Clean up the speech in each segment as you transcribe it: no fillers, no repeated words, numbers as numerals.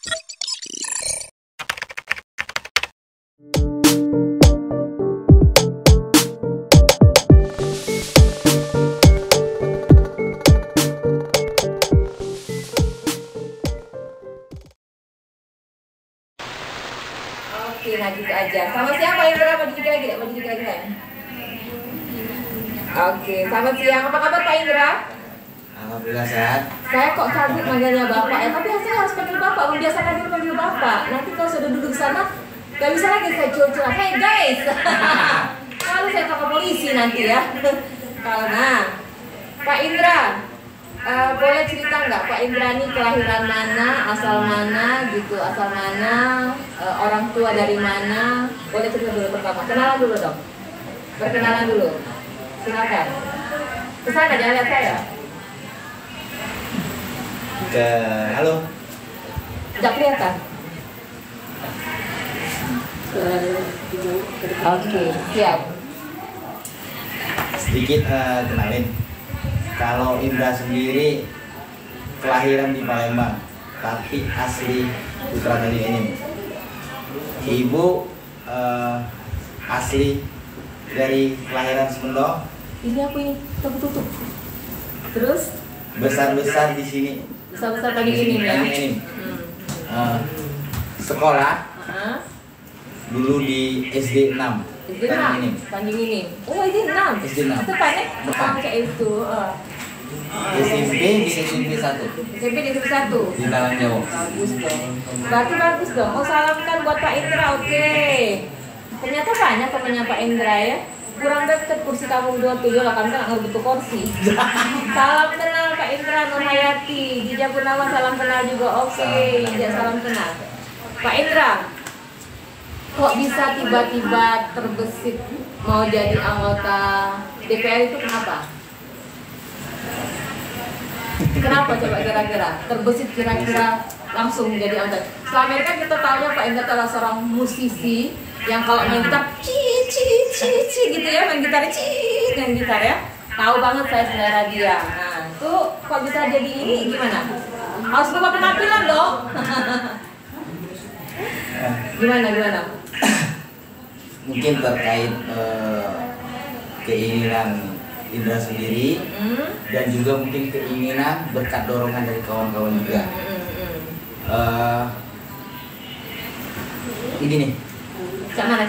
Oke, nah gitu aja. Sama siapa yang berapa? Mau dikit lagi, mau dikit lagi kan? Oke, selamat siang. Apa kabar Pak Indra? Alhamdulillah sehat. Saya kok kabur manggilnya Bapak ya, tapi saya harus panggil Bapak. Membiasakan dulu panggil Bapak. Nanti kalau sudah duduk di sana, gak bisa lagi saya curhat. Hey guys, kalau saya tangkap polisi nanti ya. Karena Pak Indra, boleh cerita nggak Pak Indra ini kelahiran mana, asal mana gitu, asal mana, orang tua dari mana? Boleh cerita dulu pertama. Kenalan dulu dong. Perkenalan dulu. Silakan. Kesana jangan lihat saya. Halo. Tidak kelihatan. Oke, siap. Sedikit kenalin. Kalau Indra sendiri kelahiran di Palembang, tapi asli Putra Tanjung Enim. Ibu asli dari kelahiran Semendo. Ini apa ini? Tutup. Terus? Besar di sini. Besar tadi ini ya. Sekolah dulu di SD 6. SD 6. Tanjung Enim. Oh, ini 6. SD 6. Depannya kayak itu. SMP di SMP 1. SMP di SMP 1. Di Talang Jawa. Bagus dong. Berarti bagus dong. Oh, salamkan buat Pak Indra. Oke. Ternyata banyak temannya Pak Indra ya. Kurang deket kursi kamu 27 lah, kami kan nggak butuh kursi. Salam kenal Pak Indra Nur Hayati, Jija Gunawan salam kenal juga. Oke, Jija salam kenal. Pak Indra, kok bisa tiba-tiba terbesit mau jadi anggota DPR itu kenapa? Kenapa coba kira-kira? Terbesit kira-kira langsung menjadi anggota. Selama ini kan kita tahunya Pak Indra adalah seorang musisi yang kalau main gitar gitu ya, main gitar ya. Tahu banget saya selera dia. Nah, tuh kok bisa jadi ini gimana? Harus berubah penampilan dong. Gimana? Mungkin terkait keinginan Indra sendiri dan juga mungkin keinginan berkat dorongan dari kawan-kawan juga. Ini nih. Cak mana?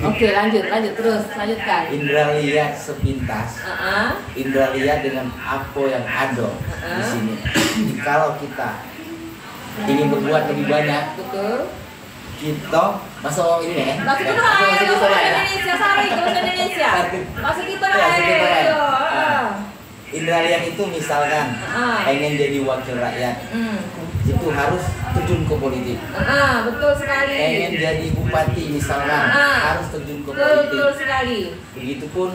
Oke, lanjutkan. Indra lihat sepintas. Indra lihat dengan apa yang ada di sini. Jadi kalau kita ingin berbuat lebih banyak, betul. Kita masuk ini ya. Masuk kita Indonesia, Sari, Indonesia. Masuk kita ayo. Indra lihat itu misalkan pengen jadi wakil rakyat, itu harus terjun ke politik. Betul sekali. Pengen jadi bupati misalkan harus terjun ke politik. Betul sekali. Begitupun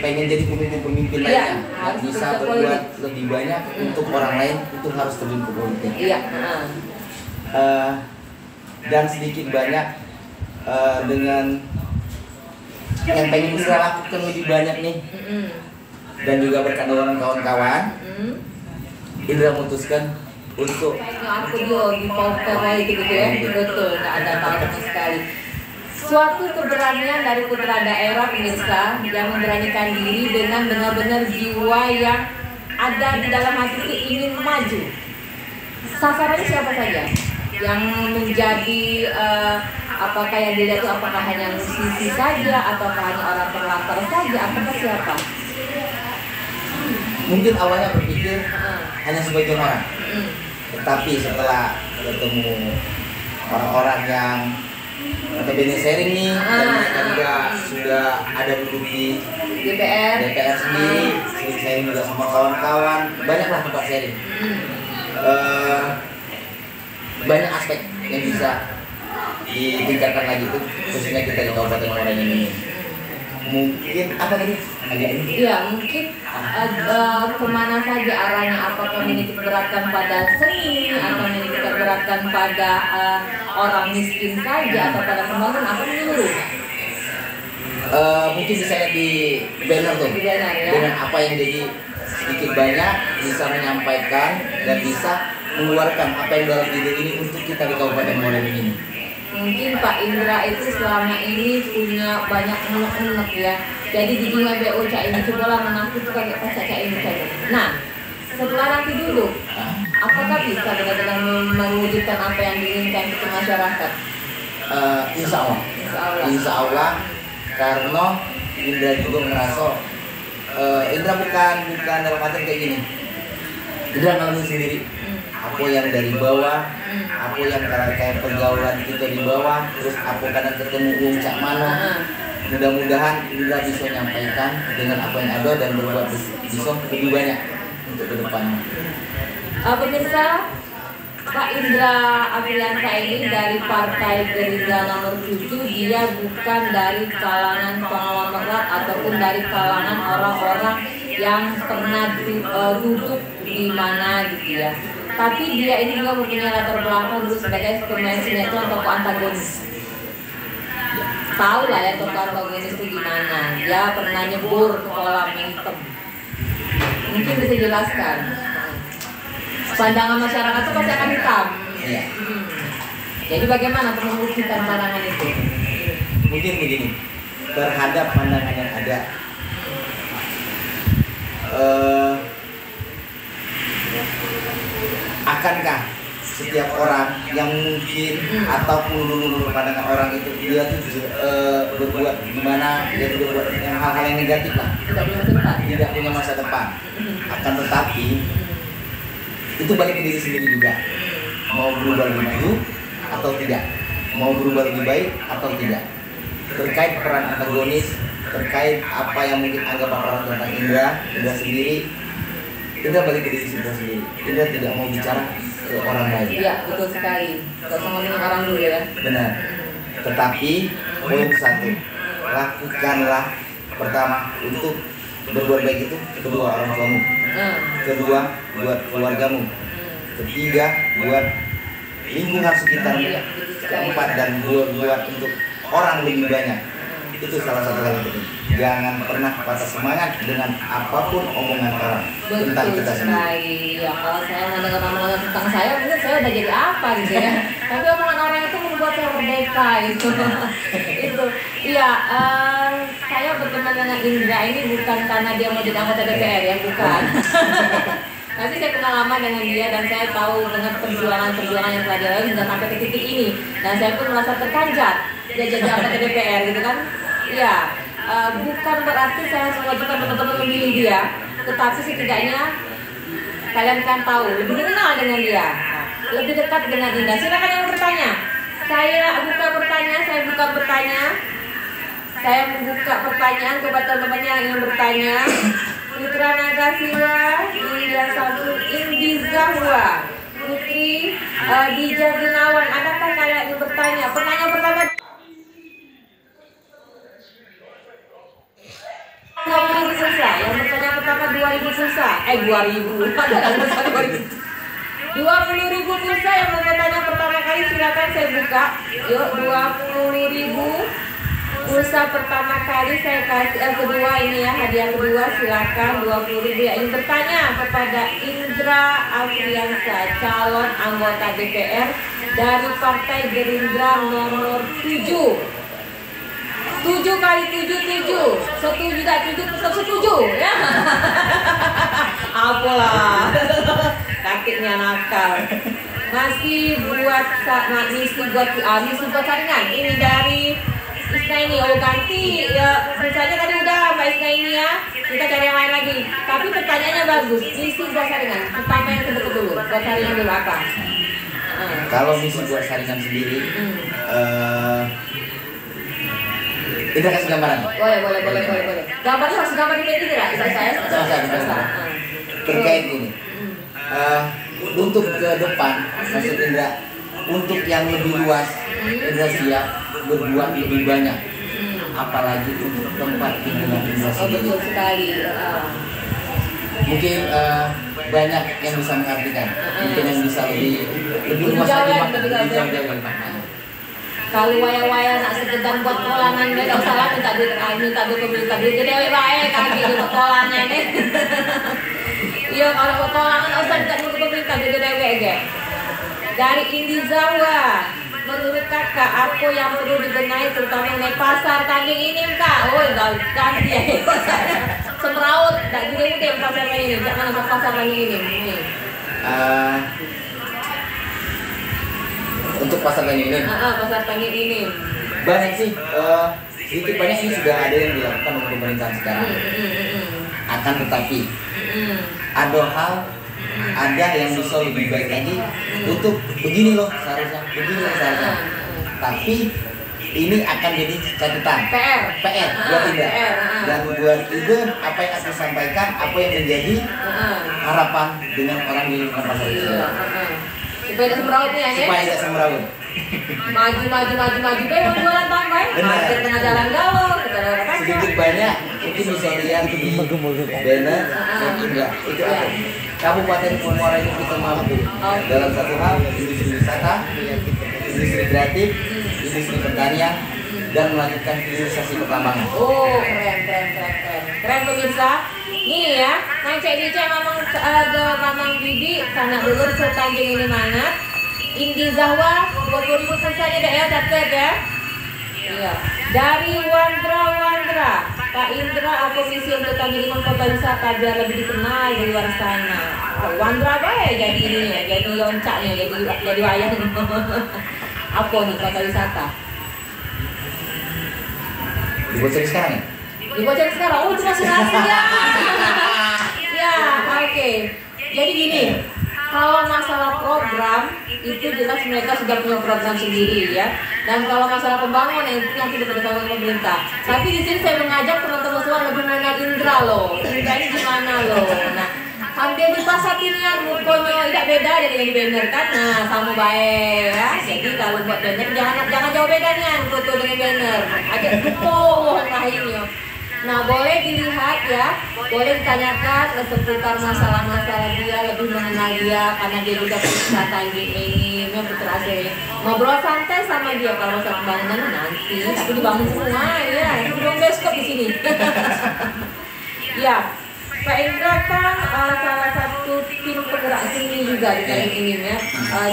pengen jadi pemimpin lainnya, bisa berbuat lebih banyak untuk orang lain, itu harus terjun ke politik. Iya. Dan sedikit banyak dengan yang pengen Indra lakukan lebih banyak nih, dan juga berkat dorongan kawan-kawan, Indra memutuskan untuk aku juga di Polter itu gitu ya. Betul, nggak ada tahu sama sekali. Suatu keberanian dari putra daerah pemirsa yang memberanikan diri dengan benar-benar jiwa yang ada di dalam hati itu ingin maju. Sasarannya siapa saja? Yang menjadi apakah yang dilihat itu apakah hanya musisi saja ataukah hanya orang terlantar saja, apakah siapa? Mungkin awalnya berpikir hanya sebagian orang, tetapi setelah ketemu orang-orang yang notabene sharing nih, dan mereka juga sudah ada duduk di DPR sendiri, sering sharing juga sama kawan-kawan, banyaklah tempat sharing. Banyak aspek yang bisa ditingkatkan lagi tuh, khususnya kita di Kabupaten Muara ini. Mungkin apa tadi? Iya, mungkin kemana saja arahnya, apakah menitik beratkan pada seni atau menitik beratkan pada orang miskin saja atau pada pembangunan, apa menyeluruh? Mungkin bisa di banner tuh, ya? dengan apa yang jadi sedikit banyak bisa menyampaikan dan bisa mengeluarkan apa yang dalam ide ini untuk kita di Kabupaten Morenin ini? Mungkin Pak Indra itu selama ini punya banyak unek-unek ya. Jadi di WBO Cak ini cobalah mengaku tuh kayak pacar Cak ini. Nah, setelah nanti dulu, apakah bisa benar-benar mewujudkan apa yang diinginkan ke masyarakat? Insya Allah. Insya Allah, karena Indra juga merasa Indra bukan dalam arti kayak gini. Indra ngalamin sendiri. Aku yang dari bawah, aku yang kayak pergaulan kita di bawah, terus aku kadang ketemu Cak Mano. Mudah-mudahan Indra bisa menyampaikan dengan apa yang ada dan berbuat bisa lebih banyak untuk ke depannya. Pemirsa, Pak Indra Afriansa ini dari Partai Gerindra nomor 7, dia bukan dari kalangan konglomerat ataupun dari kalangan orang-orang yang pernah duduk di mana gitu ya. Tapi dia ini juga mempunyai latar belakang dulu sebagai pemain sinetron atau antagonis. Tahu lah ya tokoh antagonis itu gimana. Dia pernah nyebur ke kolam yang hitam. Mungkin bisa jelaskan. Pandangan masyarakat itu pasti akan hitam. Iya. Jadi bagaimana untuk membuktikan pandangan itu? Mungkin begini, terhadap pandangan yang ada, akankah setiap orang yang mungkin ataupun dulu pandangan orang itu dia tuh berbuat gimana, dia tuh berbuat yang hal-hal yang negatif lah, tidak punya masa depan. Akan tetapi itu balik ke diri sendiri juga, mau berubah lebih maju atau tidak, mau berubah lebih baik atau tidak. Terkait peran antagonis, terkait apa yang mungkin anggapan orang tentang Indra sendiri, Indra balik ke diri sendiri. Indra tidak mau bicara ke orang lain. Iya, betul sekali. Gak usah ngomongin orang dulu ya. Benar. Tetapi poin satu, lakukanlah pertama untuk berbuat baik itu kedua orang tuamu, kedua buat keluargamu, ketiga buat lingkungan sekitarmu, keempat dan buat untuk orang lebih banyak. Itu salah satu hal yang penting. Jangan pernah patah semangat dengan apapun omongan orang tentang kita sendiri. Ya, kalau saya mendengar omongan tentang saya, mungkin saya udah jadi apa gitu ya. Tapi omongan orang itu membuat saya merdeka itu. Itu. Iya, saya berteman dengan Indra ini bukan karena dia mau jadi anggota DPR ya, bukan. Tapi saya kenal lama dengan dia dan saya tahu dengan perjuangan yang telah dia lalui hingga sampai ke titik ini. Dan saya pun merasa terkanjat dia jadi anggota DPR gitu kan. Iya, bukan berarti saya harus mewajibkan teman-teman memilih dia, tetapi setidaknya kalian kan tahu lebih kenal dengan dia, lebih dekat dengan Indra. Silakan yang bertanya. Saya buka pertanyaan. Saya membuka pertanyaan kepada teman-teman yang ingin bertanya. Putra Nagasiwa, India Satu, Indi Zahwa, Putri Dija Gunawan. Adakah kalian yang bertanya? Pertanyaan pertama. 20.000 pulsa. Yang bertanya pertama 2.000 pulsa. 2.000. Padahal 20.000 pulsa yang bertanya pertama kali, silakan saya buka. Yuk, 20.000 pulsa pertama kali saya kasih. Kedua ini ya, hadiah kedua, silakan 20.000 yang ingin bertanya kepada Indra Afriansa, calon anggota DPR dari Partai Gerindra nomor 7. 7 kali 7, 7. Setuju tak 7, tetap setuju ya. Apalah. Kakeknya nakal. Masih buat misi buat saringan. Ini dari Isna ini. Oh, ganti ya. Misalnya tadi udah Mbak Isna ini ya. Kita cari yang lain lagi. Tapi pertanyaannya bagus. Misi buat saringan. Pertama yang kedua dulu. Buat saringan dulu apa? Kalau misi buat saringan sendiri, kita kasih gambaran. Boleh. Gambarnya harus gambar di media tidak? Bisa saya? Bisa. Terkait ini, untuk ke depan, maksud Indra, untuk yang lebih luas, Indra siap berbuat lebih banyak. Apalagi untuk tempat tinggal Indra sendiri. Betul sekali. Mungkin banyak yang bisa mengartikan, mungkin yang bisa lebih luas lagi, lebih jauh. Kalau waya-waya nak sekedar buat kolangan, dia tak usah lah minta duit pemerintah duit. Jadi awet kaki buat kolangan nih. Iya, kalau buat kolangan usah minta duit pemerintah tak juga dewek ge. Dari Indi Zawa, menurut kakak apa yang perlu dibenahi terutama mengenai pasar Tanjung ini kak? Oh ganti ya Semraut, tak juga mungkin pasar Tanjung ini, jangan ada pasar Tanjung ini. Untuk pasar Tanjung ini? Pasar Tanjung ini banyak sih, sedikit banyak ini sudah ada yang dilakukan oleh pemerintahan sekarang. Akan tetapi ada hal, ada yang bisa lebih baik lagi untuk begini loh seharusnya, begini loh seharusnya. Tapi ini akan jadi catatan PR buat Indra dan buat Ide apa yang akan disampaikan, apa yang menjadi harapan dengan orang di lingkungan pasar itu. Supaya tidak semeraut nih ya? Supaya tidak semeraut. Maju, mau jualan tambah. Hampir tengah jalan galau, kita ada kaca. Sedikit banyak, mungkin bisa lihat di banner Indra. Itu apa? Kabupaten Muara ini kita mampu dalam satu hal, industri wisata, industri kreatif, industri pertanian, dan melanjutkan hilirisasi pertambangan. Oh, keren pemirsa. Nih ya, Cek Dice Mamang Bibi, sanak dulur setanjung ini mangat. Indi Zahwa 20.000 saja deh ya, catat ya. Iya. Dari Wandra, Pak Indra, aku misi untuk Tanjung Imam Kota Wisata biar lebih dikenal di luar sana. Wandra apa ya jadi ini ya, jadi loncaknya, jadi wayang. Apa nih kota wisata? Dibocorin sekarang ya? Dibocorin sekarang? Oh itu masih rahasia. Ya, oke. Jadi gini, kalau masalah program itu jelas mereka sudah punya program sendiri ya. Dan kalau masalah pembangunan itu nanti diberitahu pemerintah. Tapi di sini saya mengajak teman-teman semua lebih mengenal Indra loh. Indra ini gimana loh? Nah, hampir di pasar ini yang mukonya tidak beda dari yang di banner kan? Nah, sama baik ya. Jadi kalau buat banner jangan jauh bedanya foto dengan banner. Ajak buku lainnya. Nah, boleh dilihat ya, boleh ditanyakan seputar masalah-masalah dia, lebih mengenal dia karena dia juga wisata ini, memang betul asli. Ngobrol santai sama dia kalau masalah pembangunan nanti, tapi dibangun semua ya, nanti dibangun bioskop di sini. Ya, Pak Indra kan salah satu tim penggerak seni juga di Tanjung ini ya.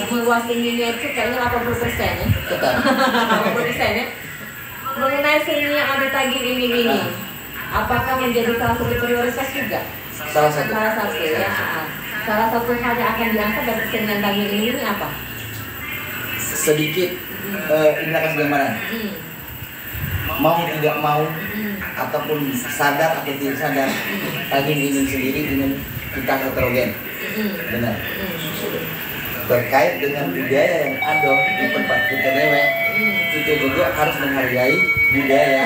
Jiwa seninya itu kayaknya 80% ya. 80% ya. Mengenai seni yang ada Tanjung ini. Apakah menjadi salah satu prioritas juga? Salah satu ya. Salah satu hal yang akan diangkat dari kesenian Tanjung ini apa? Sedikit Indra kasih gambaran. Mau tidak mau ataupun sadar atau tidak sadar, Tanjung ini sendiri ingin kita heterogen. Benar. Terkait dengan budaya yang ada di tempat kita dewe, kita juga harus menghargai budaya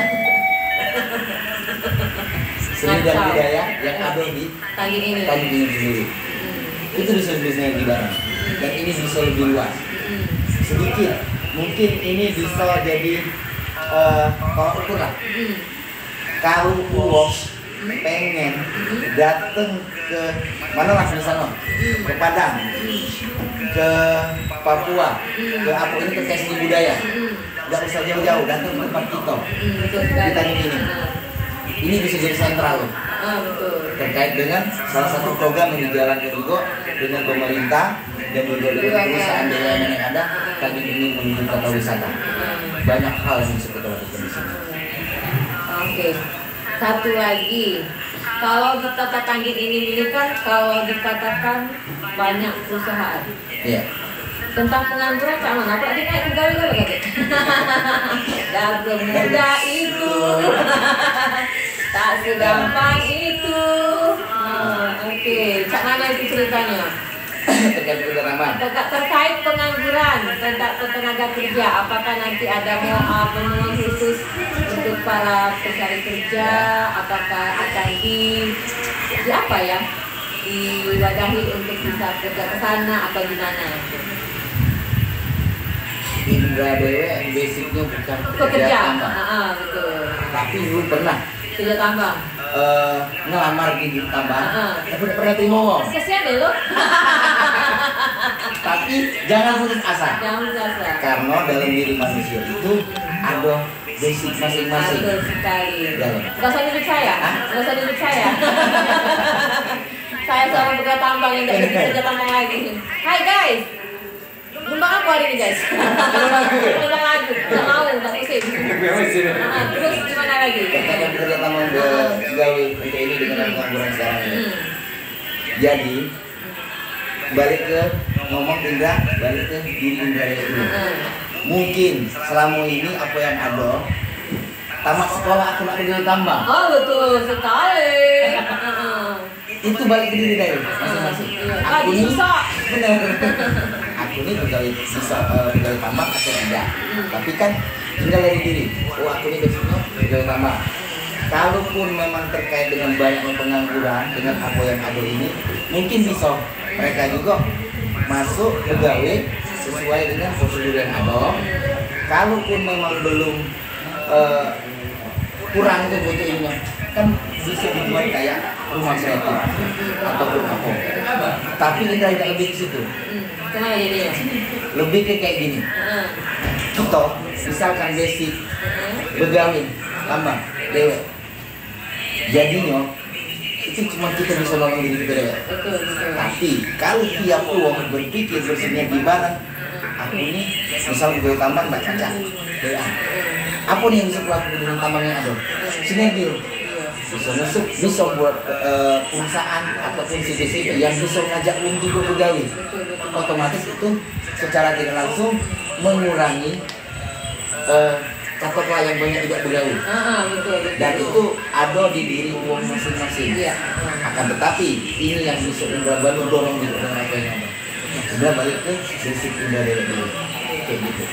seni dan budaya yang ada di Tanjung ini sendiri. Itu bisa lebih barang, dan ini bisa lebih luas. Sedikit, mungkin ini bisa jadi tolak ukur lah. Kalau Uwos pengen datang ke mana lah misalnya, ke Padang, ke Papua, ke apa ini terkait seni budaya, nggak usah jauh-jauh, datang ke tempat kita di Tanjung ini. Ini bisa jadi sentral loh, terkait dengan salah satu program yang dijalankan juga dengan pemerintah dan juga dengan perusahaan BUMN yang ada. Tanjung ini menuju kota wisata. Banyak hal yang bisa kita lakukan di sini. Oke, satu lagi, kalau di kota Tanjung ini kan kalau dikatakan banyak perusahaan. Iya. Tentang pengangguran sama apa tadi naik pegawai gitu. Dan semudah itu. Tak segampang itu. Oke, cak mana itu ceritanya? Terkait pengangguran, tentang tenaga kerja, apakah nanti ada penemuan khusus untuk para pencari kerja? Apakah akan di apa ya? Diwadahi untuk bisa kerja ke sana atau gimana? Indra dewe basicnya bukan pekerja tambang, betul. tapi dulu pernah kerja tambang, ngelamar di tambang, tapi udah pernah terima uang. kesian deh lo. Tapi jangan putus asa. Karena dalam diri manusia itu ada basic masing-masing. Betul sekali. Dalam. Gak usah nyulik saya, gak usah nyulik saya. Saya seorang pekerja tambang yang tidak jadi kerja tambang lagi. Hai guys, numpang aku hari ini guys. Numpang lagu, nggak mau, nggak musim. Terus gimana lagi? Katakan pekerja tambang gawe untuk ini dengan pengangguran sekarang ini. Jadi balik ke ngomong Indra, balik ke diri Indra dulu. Mungkin selama ini apa yang ada tamat sekolah aku nak kerja tambang. Oh betul sekali. Itu balik ke diri dari masing-masing. Aku ini benar. Aku ini bisa pegawai tambang atau tidak. Tapi kan tinggal dari diri. Oh aku ini besoknya pegawai tambang. Kalaupun memang terkait dengan banyaknya pengangguran dengan apa yang ada ini, mungkin bisa mereka juga masuk pegawai sesuai dengan prosedur yang ada. Kalaupun memang belum kurang tuh butuh ini, kan bisa dibuat kayak rumah kreatif ataupun apa. Tapi kita tidak lebih ke situ. Kenapa jadi ya? Lebih ke kayak gini. Kita misalkan basic begawi tambang dewe. Jadinya itu cuma kita bisa nolong diri kita dewe. Tapi kalau tiap orang berpikir bersinergi bareng, aku ini misal begawi tambang tak caca. Apa nih yang bisa kulakukan dengan tambang yang ada? Sinergi. Bisa masuk, bisa buat perusahaan ataupun CV yang bisa ngajak uang juga pegawai. Otomatis itu secara tidak langsung mengurangi catat yang banyak tidak pegawai. Dan itu ada di diri uang masing-masing. Akan tetapi ini yang bisa Indra baru dorong gitu dengan apa yang ada. Sudah balik ke basic Indra dari dulu. Kayak gitu.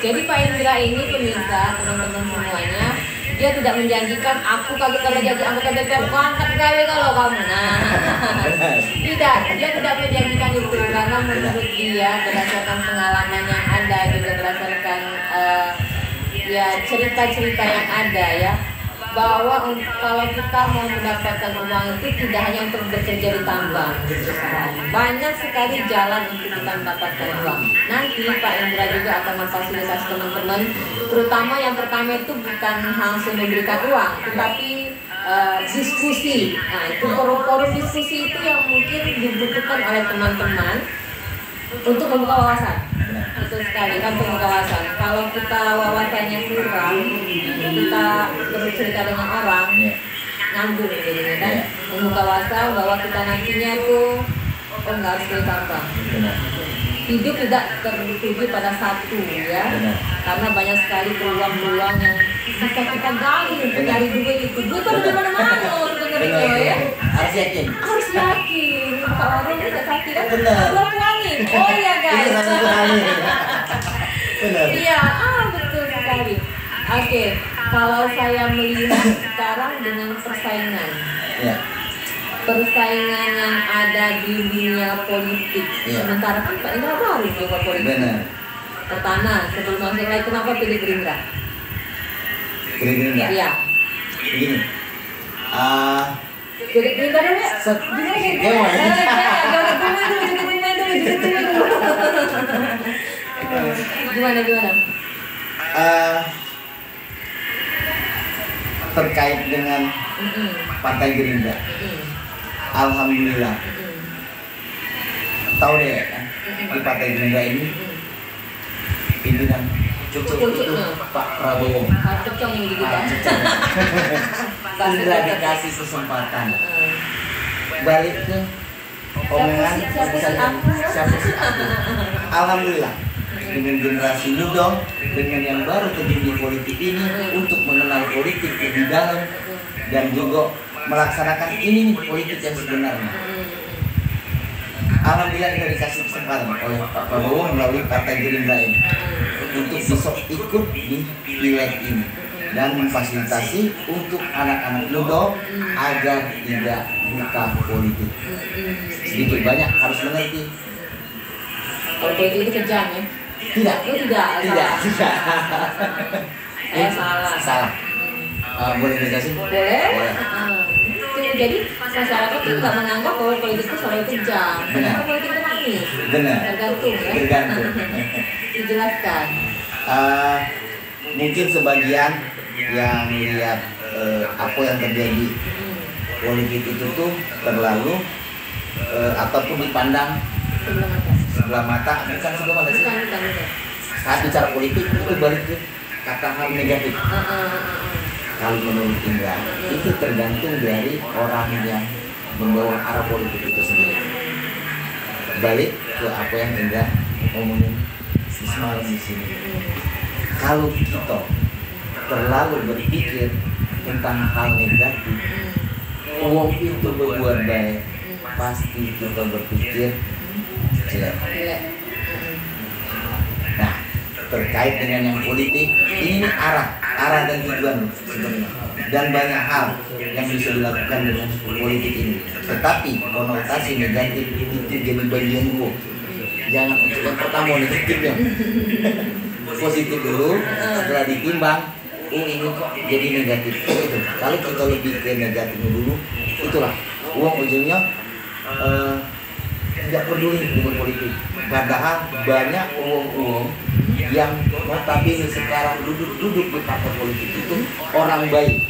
Jadi Pak Indra ini pemirsa, teman-teman semuanya, dia tidak menjanjikan aku kalau jadi anggota DPR angkat gawe kalau kamu. Nah, tidak, dia tidak menjanjikan itu karena menurut dia berdasarkan pengalaman yang ada juga berdasarkan ya cerita-cerita yang ada ya, bahwa kalau kita mau mendapatkan uang itu tidak hanya untuk bekerja di tambang, banyak sekali jalan untuk kita mendapatkan uang. Nanti Pak Indra juga akan memfasilitasi teman-teman, terutama yang pertama itu bukan langsung memberikan uang, tetapi diskusi. Nah, itu forum-forum diskusi itu yang mungkin dibutuhkan oleh teman-teman untuk membuka wawasan. Betul sekali kan, untuk membuka wawasan. Kalau kita wawasannya kurang, kita bercerita dengan orang, nganggur gitu kan. Membuka wawasan bahwa kita nantinya tuh nggak harus dari tambang. Hidup tidak tertuju pada satu ya, karena banyak sekali peluang-peluang yang bisa kita gali untuk cari duit itu. Duit ada di mana-mana sebenarnya ya. Harus yakin. Harus yakin. Buka warung tidak sakit kan? Benar. Belum angin. Oh iya guys. Benar. Iya, betul sekali. Oke, kalau saya melihat sekarang dengan persaingan. Ya. Persaingan yang ada di dunia politik. Sementara kan Pak Indra baru juga politik. Benar. Pertama, sebelum masuk lagi, kenapa pilih Gerindra? Gerindra. Iya. Begini. Gerindra dulu ya. Gimana? Terkait dengan Partai Gerindra. Alhamdulillah. Tahu deh kan, di Partai Gerindra ini pimpinan cucu itu Pak Prabowo. Cocok yang gitu kan. Indra dikasih kesempatan. Balik ke omongan siapa sih aku. Alhamdulillah dengan generasi muda, dengan yang baru terjun di politik ini untuk mengenal politik lebih dalam dan juga melaksanakan ini politik yang sebenarnya. Alhamdulillah kita dikasih kesempatan oleh Pak Prabowo melalui Partai Gerindra ini untuk bisa ikut di pileg ini dan memfasilitasi untuk anak-anak muda agar tidak buta politik. Sedikit banyak harus mengerti. Kalau politik itu kejam ya? Tidak. Tidak. Salah. Boleh dijelasin? Boleh. Jadi masyarakat itu nggak menganggap bahwa politik itu selalu kejam. Kenapa politik itu manis? Benar. Tergantung ya. Dijelaskan. Mungkin sebagian yang lihat apa yang terjadi politik itu tuh terlalu ataupun dipandang sebelah mata, bukan sebelah mata sih. Saat bicara politik itu balik ke kata hal negatif. Kalau menurut Indra itu tergantung dari orang yang membawa arah politik itu sendiri. Balik ke apa yang Indra ngomongin semalam di sini. Kalau kita terlalu berpikir tentang hal negatif, uang itu berbuat baik, pasti kita berpikir jelek. Nah, terkait dengan yang politik, ini arah dan tujuan sebenarnya, dan banyak hal yang bisa dilakukan dengan politik ini. Tetapi konotasi negatif itu jadi bagian uang. Jangan untuk yang pertama negatifnya, positif dulu, setelah ditimbang, ini kok jadi negatif. Itu kalau kita lebih ke negatifnya dulu, itulah uang ujungnya tidak peduli dengan politik. Padahal banyak uang yang notabene sekarang duduk di partai politik itu orang baik,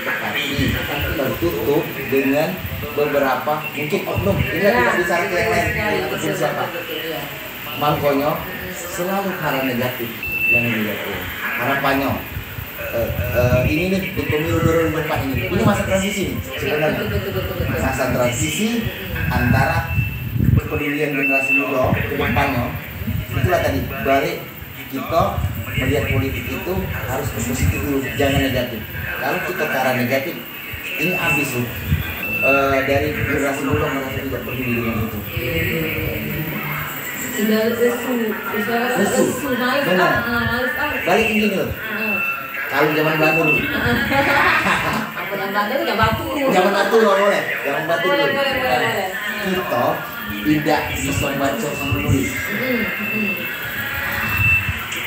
tetapi tertutup dengan beberapa mungkin oknum. Ini tidak bisa ke yang lain, itu siapa? Makanya selalu hal negatif yang dilihat. Harapannya ini nih di pemilu 2024 ini masa transisi nih sebenarnya, masa transisi antara kepedulian generasi muda ke depannya. Itulah tadi balik kita melihat politik itu harus ke positif dulu, jangan negatif. Kalau kita ke arah negatif, ini habis loh. Dari generasi muda merasa tidak peduli dengan itu. Sudah lesu, benar. Balik ini loh. Kalau zaman Belanda dulu. Apa yang Belanda itu zaman batu loh, boleh. Zaman batu dulu. Boleh. Kita tidak bisa baca sama tulis.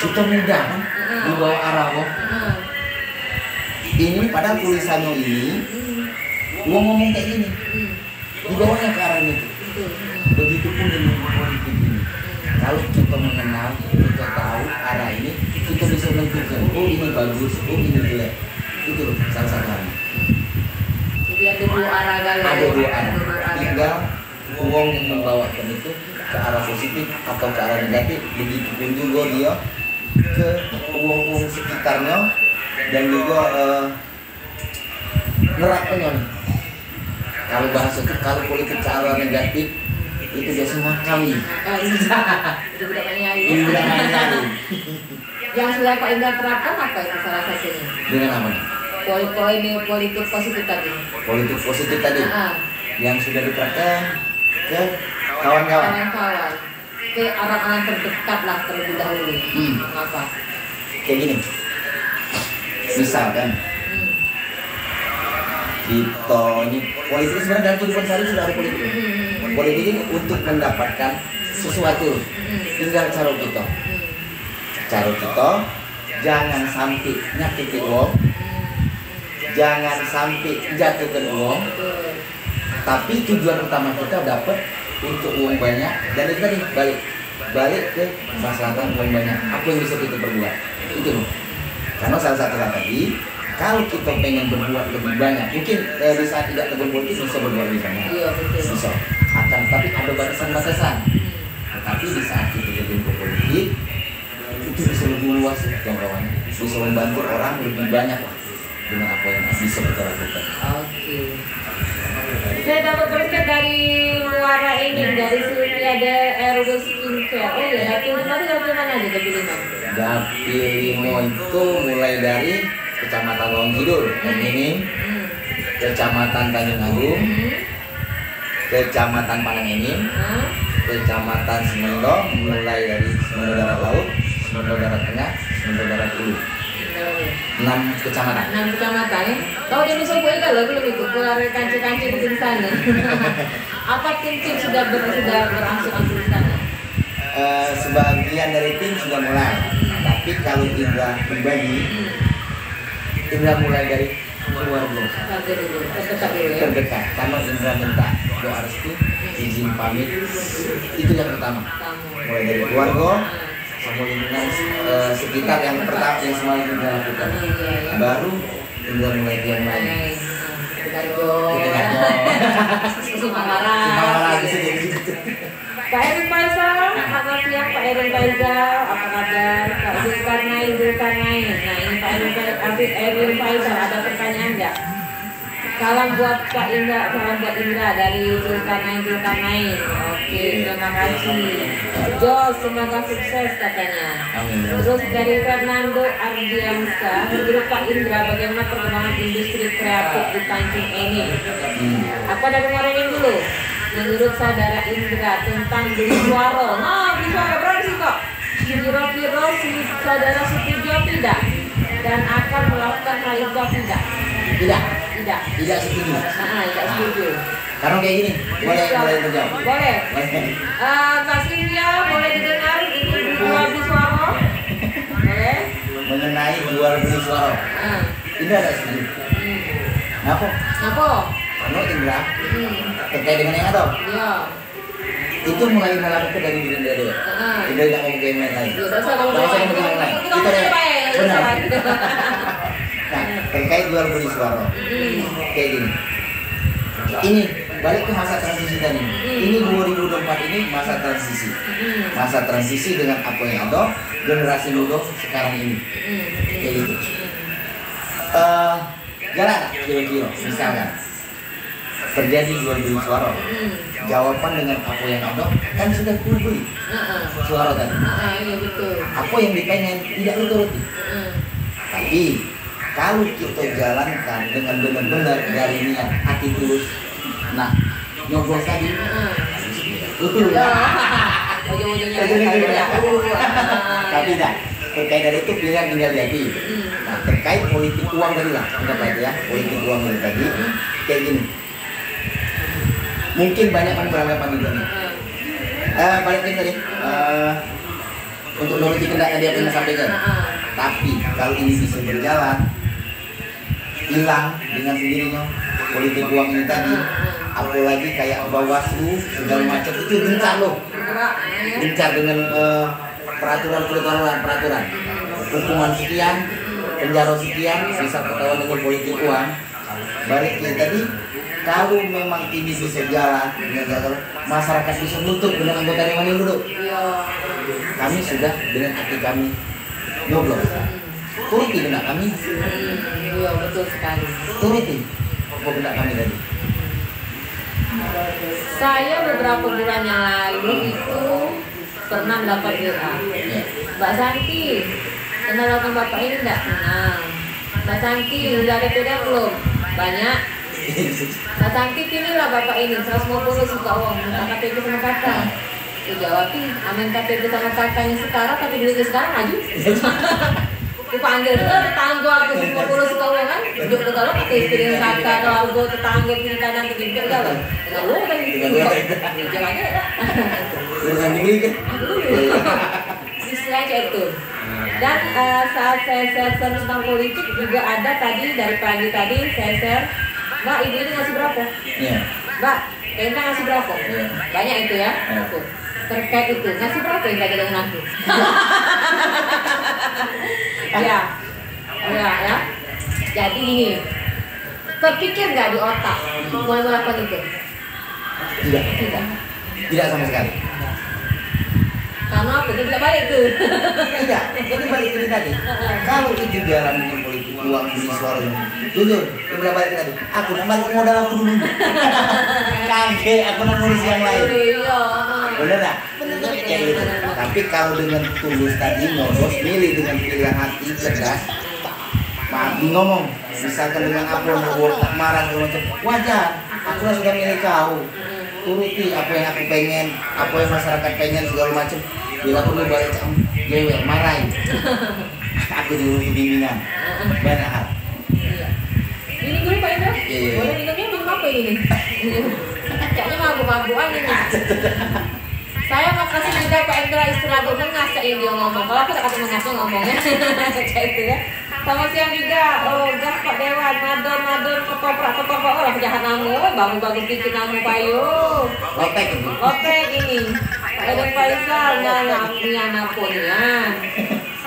Kita mudah kan di bawah arah kok. Ini padahal tulisannya ini gua ngomong kayak gini. Di bawahnya ke arah itu. Begitupun dengan politik ini. Kalau kita mengenal, kita tahu arah ini, kita bisa menentukan, oh ini bagus, oh ini jelek. Itu loh salah satu arah. Jadi ada dua arah galau. Ada dua arah. Tinggal uang yang membawakan itu ke arah positif atau ke arah negatif. Begitupun juga dia ke uang-uang sekitarnya dan juga nerapnya nih. Kalau bahasa kalau politik ke arah negatif itu biasanya kali. Itu udah nyari. Yang sudah Pak Indra terapkan apa itu salah satunya? Dengan apa nih? Politik positif tadi. Politik positif tadi. Yang sudah diterapkan ke kawan-kawan. Ke orang-orang terdekat lah terlebih dahulu. Mengapa? Kayak gini. Misalkan kita ini politik sebenarnya dalam kehidupan sehari sudah ada politik. Politik ini untuk mendapatkan sesuatu. Tinggal cara kita. Cara kita jangan sampai nyakiti uang, jangan sampai jatuhkan uang. Tapi tujuan utama kita dapat untuk uang banyak, dan itu tadi balik ke masalahkan uang banyak. Apa yang bisa kita perbuat? Itu loh. Karena salah satu tadi, kalau kita pengen berbuat lebih banyak, mungkin di saat tidak terjun politik bisa berbuat lebih banyak. Iya, betul. Bisa. Akan tapi ada batasan-batasan. Tetapi di saat kita terjun ke politik, itu bisa lebih luas jangkauannya, bisa membantu orang lebih banyak lah dengan apa yang bisa kita lakukan. Oke. Saya dapat berkat dari Muara ini, dari Olimpiade Aerobic Skincare. Oh iya, Dapil 5 itu dari mana aja Dapil 5? Dapil 5 itu mulai dari Kecamatan Lawang Kidul, Mining, Kecamatan Tanjung Agung, Kecamatan Panangenim, Kecamatan Semendo, mulai dari Semendo Darat Laut, Semendo Darat Tengah, Semendo Darat Hulu. 6 kecamatan. 6 kecamatan ya. Tahu di Indonesia gue kan belum ikut keluar kanci-kanci di sana. Apa tim sudah berangsur-angsur di sana? Sebagian dari tim sudah mulai. Tapi kalau Indra pribadi, Indra mulai dari keluarga. Terdekat. Karena Indra minta doa restu, izin pamit. Itu yang pertama. Mulai dari keluarga, sama lingkungan sekitar yang pertama yang selalu kita lakukan. Baru Indra mulai yang lain. Garjo. Simpang Marah Laras. bisa jadi gitu. Pak Erin Faisal, selamat siang Pak Erin Faisal, apa kabar? Pak Zulkarnain. Nah ini Pak Erin Faisal, ada pertanyaan nggak? Salam buat Kak Indra, salam buat Indra dari Zulkarnain. Oke, terima kasih. Jos, semoga sukses katanya. Amin. Terus dari Fernando Ardiansa, menurut Pak Indra bagaimana perkembangan industri kreatif di Tanjung ini? Apa dari kemarin dulu? Menurut saudara Indra tentang beli suara. Nah, beli suara berapa sih kok? Kira-kira si saudara setuju tidak? Dan akan melakukan hal itu tidak? Tidak setuju. Tidak setuju. Karena kayak gini, boleh terjawab. Boleh. Mas India, boleh didengar ini jual beli suara? Boleh. Mengenai jual beli suara. Indra tidak setuju. Kenapa? Karena Indra terkait dengan yang ada. Iya. Itu mulai melakukan dari diri Indra dulu. Indra tidak mau game lain. Tidak usah ngomong yang lain. Itu deh. Benar. Nah, terkait jual beli suara. Kayak gini. Ini balik ke masa transisi tadi. Ini 2024 ini masa transisi. Masa transisi dengan apa yang ada generasi muda sekarang ini. Kayak gitu. Jalan kira-kira misalkan terjadi jual beli suara. Jawaban dengan apa yang ada kan sudah beli suara tadi. Iya betul. Apa yang dipengen tidak dituruti. Tapi kalau kita jalankan dengan benar-benar dari niat hati tulus, nah nyoblos tadi, tapi tidak terkait dari itu pilihan tinggal jadi. Nah terkait politik uang tadi lah, anggap aja ya politik uang tadi kayak gini. Mungkin banyak yang beranggapan gitu nih. Balik lagi tadi untuk nuruti kehendak dia pernah sampaikan. Tapi kalau ini bisa berjalan, hilang dengan sendirinya politik uang ini tadi, apalagi kayak Bawaslu segala macam itu gencar dengan peraturan hukuman sekian, penjara sekian, bisa ketahuan dengan politik uang. Balik lagi tadi, kalau memang ini bisa jalan, masyarakat bisa nutup dengan anggota dewan yang duduk. Kami sudah dengan hati kami nyoblos. Turuti benak kami. Iya betul sekali. Turuti apa benak kami tadi. Saya beberapa bulan yang lalu itu pernah mendapat WA. Mbak Santi, kenal sama bapak ini enggak? Kenal. Mbak Santi, udah ada beda belum? Banyak. Mbak Santi, inilah bapak ini 150 suka uang, minta KTP sama kakak. Aku jawabin, amin KTP sama kakaknya sekarang, tapi duitnya sekarang maju. Aku panggil tetangga aku 50 suka uang kan, duduk ke kalau KTP dengan kakak, kalau tetangga punya kanan ke tingkat jalan. Dengan lu kan gitu. Jangan aja ya. Jangan dibeli kan? Istilahnya itu. Dan saat saya share tentang politik juga ada tadi dari pagi tadi saya share, Mbak ibu ini ngasih berapa? Iya. Mbak, Enda ngasih berapa? Banyak itu ya. Terkait itu ngasih berapa yang tadi dengan aku? ya. Jadi ini terpikir nggak di otak mau melakukan itu? Tidak sama sekali. Karena aku tidak balik tuh. Tidak, ini balik ke tadi. Kalau itu jalan dengan politik uang beli suara, jujur, udah balik tadi. Aku nak balik modal aku dulu. Kaget, aku nak ngurus yang lain. Bener tak? Kayak gitu. Tapi kalau dengan tulus tadi nyoblos, milih dengan pilihan hati cerdas. Maaf ngomong, misalkan dengan apa nak marah segala macam, wajar. Aku sudah milih kau. Turuti apa yang aku pengen, apa yang masyarakat pengen segala macam. Bila perlu balik kamu, gewek, marahin. Aku dulu bimbingan, banyak hal. Ini dulu Pak Indra, Iya. boleh minumnya minum apa ini? Kayaknya mabuk-mabukan ini. Saya mau kasih juga Pak Indra istirahat dulu ngasih dia ngomong. Kalau aku tak kata mengasih ngomongnya, kayak itu ya. Selamat siang juga, gas Pak Dewan, madon, ketoprak, orang jahat namu, bagus bikin namu payu. Lotek ini, ada Faisal, anak punya.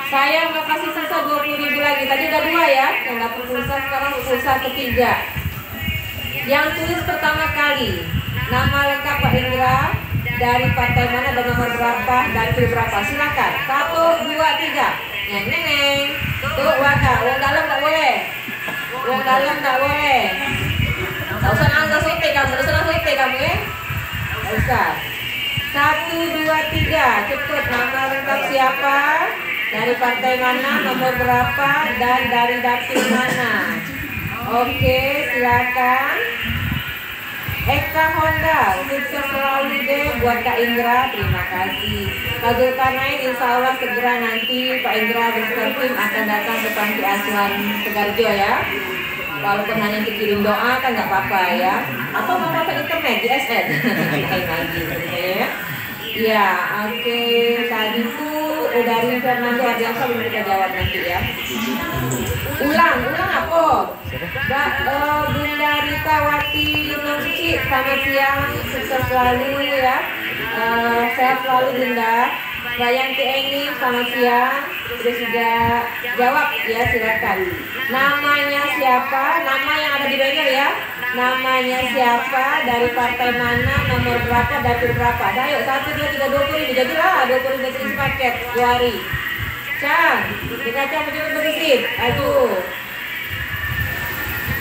Saya mau kasih pulsa 20.000 lagi, tadi udah 2 ya, yang dapat pulsa sekarang pulsa ketiga. Yang tulis pertama kali, nama lengkap Pak Indra, dari partai mana dan nomor berapa, dapil berapa. Silakan. 1, 2, 3. Neng. Tuh Waka, wong dalam nggak boleh. Wong dalam nggak boleh. Gak usah angka sote kamu, ya. Gak usah. 1, 2, 3. Cepet, nama lengkap siapa, dari partai mana, nomor berapa, dan dari dapil mana. Oke, silakan. Eka Honda, sukses selalu deh buat Kak Indra, terima kasih. Kak Zulkarnain, insya Allah segera nanti Pak Indra beserta tim akan datang ke Panti Asuhan Tegarjo ya. Walaupun hanya dikirim doa kan nggak apa-apa ya. Atau mau pakai internet di SN. Lain lagi ya. Ya, oke. Tadi tuh dari Fernando Ardiansa belum kita jawab nanti ya. Ulang apa? Bunda Rita Wati Nungci, selamat siang, sukses selalu ya. Sehat selalu Bunda. Bayanti Eni, selamat siang. Sudah jawab ya, silakan. Namanya siapa? Nama yang ada di banner ya. Namanya siapa, dari partai mana, nomor berapa, dapil berapa. Dah yuk, 1, 2, 3, 20 ini jadilah 20 isi paket 2 hari. Cang, kita cepet beresin. Aduh.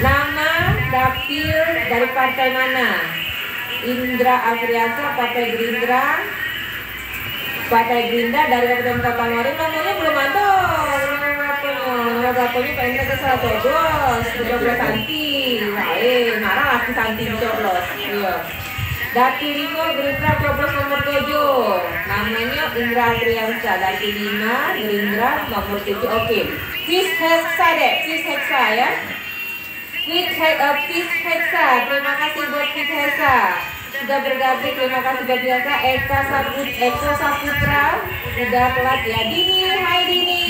Nama, dapil, dari partai mana? Indra Afriansa, Partai Gerindra. Partai Gerindra dari Kabupaten Kota Morin. Nomornya belum ada. Nomor berapanya Pak Indra kesal coblos 13 Santi. Marah lagi Santi coblos. Iya. Dapil 5 Gerindra coblos nomor 7. Namanya Indra Afriansa. Dapil 5 Gerindra nomor 7. Oke. Fish Hexa deh, Fish Hexa ya. Fish Hexa, terima kasih buat Fish Hexa. Sudah bergabung, terima kasih buat biasa. Eka Saputra sudah telat ya. Dini, hai Dini.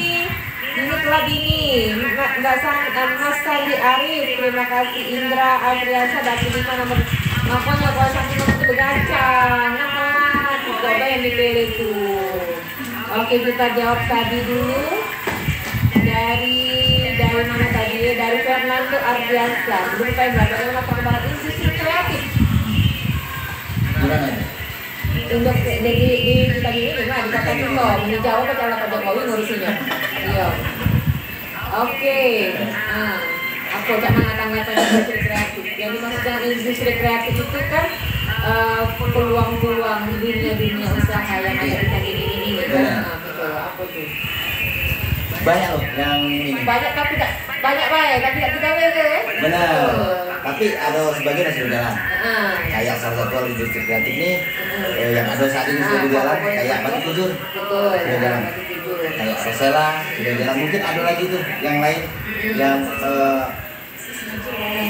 Dini telat Dini. Mas Sandi Arif, terima kasih. Indra Afriansa dari 5 nomor. Makanya kalau sampai nomor itu bergancang. Nah, coba yang dipilih tuh. Oke, kita jawab tadi dulu. Dari mana tadi? Dari Fernando Ardiansa. Belum lupa yang bagaimana pengembangan industri kreatif. Untuk di tadi ini mah di kota itu menjawab ke calon Pak Jokowi ngurusinnya. Iya. Oke. Nah, aku jangan ngata-ngata industri kreatif. Yang dimaksud dengan industri kreatif itu kan peluang-peluang dunia usaha yang ada di tadi ini kan. Nah, betul. Apa tuh? Banyak loh yang ini. Banyak tapi tidak kita ya. Benar. Tapi ada sebagian yang sudah jalan. Kayak salah satu industri kreatif ini yang ada saat ini sudah jalan. Kayak Batik Bujur. Betul. Sudah jalan. Kayak Rosella sudah jalan. Mungkin ada lagi tuh yang lain yang